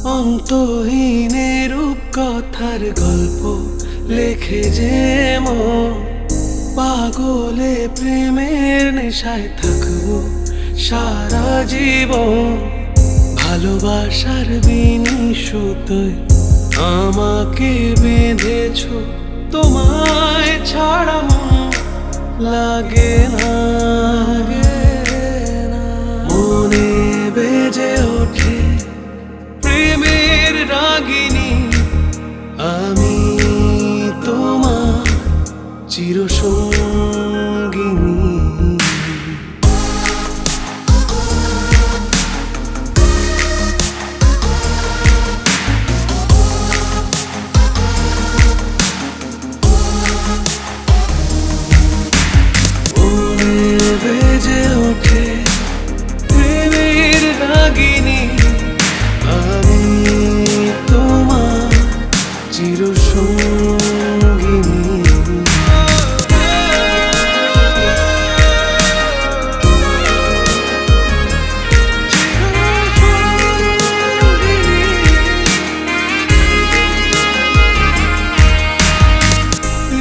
অন্তহীনের রূপকথার গল্প লেখে যে মন, পাগলে প্রেমের নেশায় থাকবো সারা জীবন। ভালোবাসার বিনি সুতোয় আমাকে বেঁধেছ, তোমায় ছাড়া মন লাগে না। মনে বেজে ওঠে প্রেমের রাগিনী, আমি তোমার চিরসঙ্গিনী। বেজে ওঠে প্রেমের রাগিনী, আমি তোমার চিরসঙ্গিনী।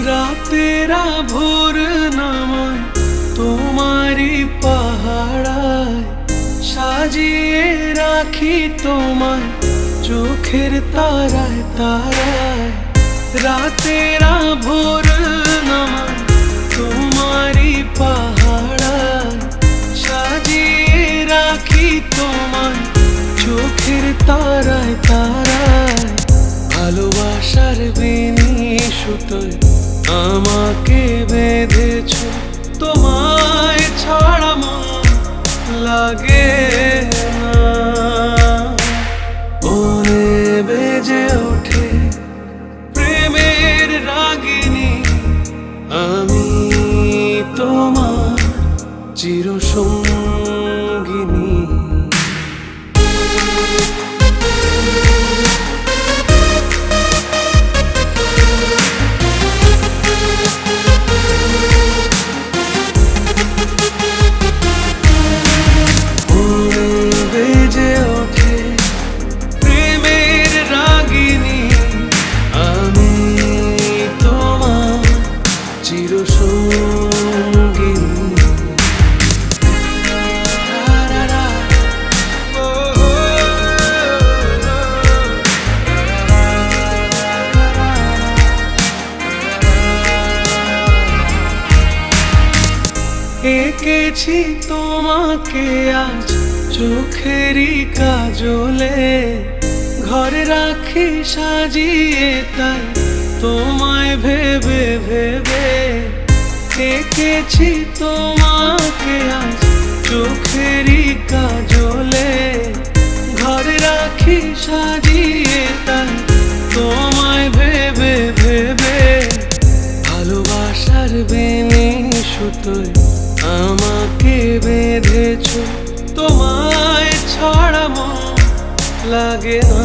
রাতেরা ভোর নামায় তোমারি পাহাড়ায়, সাজিয়ে রাখি তোমায় চোখের তারায় তারায়। রাতেরা ভোর নামায় তোমারি পাহাড়ায়, সাজিয়ে রাখি তোমায় চোখের তারায় তারায়। ভালোবাসার বিনি সুতোয় আমাকে বেঁধেছ, তোমায় ছাড়া মন লাগে না। মনে বেজে ওঠে প্রেমের রাগিনী, আমি তোমার চিরসঙ্গিনী। এঁকেছি তোমাকে আজ চোখেরই কাজলে, ঘরে রাখি সাজিয়ে তাই তোমায় ভেবে ভেবে। এঁকেছি তোমাকে আজ চোখেরই কাজলে, ঘরে রাখি সাজিয়ে তাই তোমায় ভেবে ভেবে। ভালোবাসার বিনি সুতোয় আমাকে বেঁধেছ, তোমায় ছাড়া মন লাগে না।